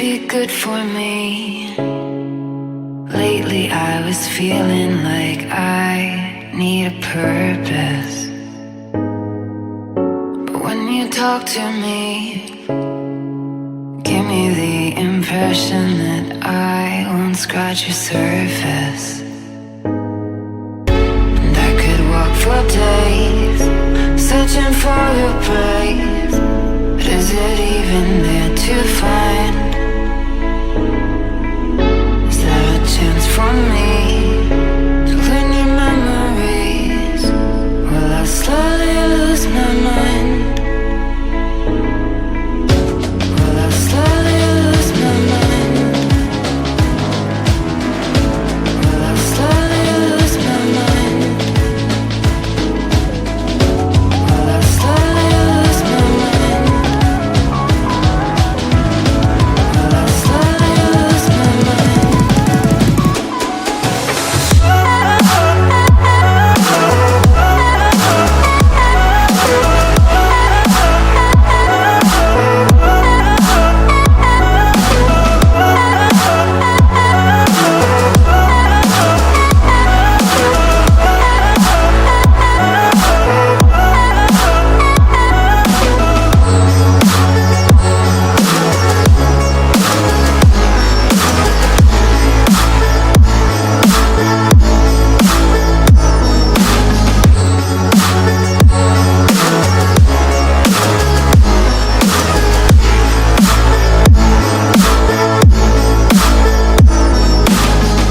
be good for me. Lately I was feeling like I need a purpose. But when you talk to me, give me the impression that I won't scratch your surface. And I could walk for days, searching for your praise. But is it even there to find? Is there a chance for me to learn your memories? Will I slowly lose my mind? Will I slowly lose my mind? Will I slowly lose my mind? Will I slowly lose my mind? Will I slowly lose my mind?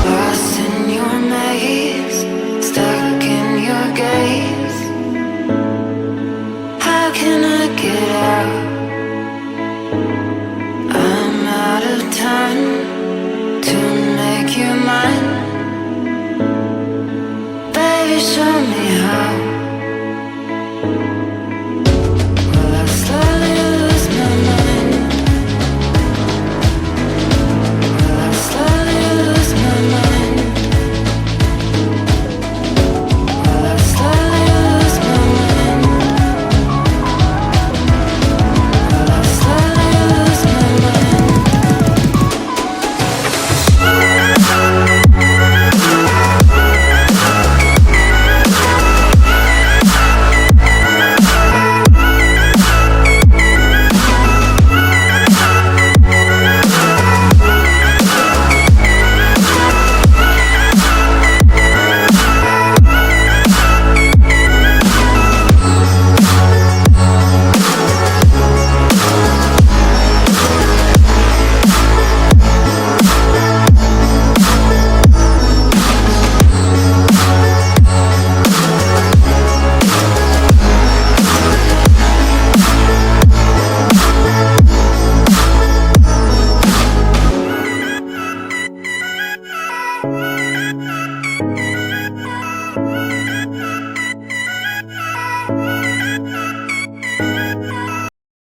Lost in your maze, stuck in your gaze. How can I get out? I'm out of time to make you mine. Baby, show me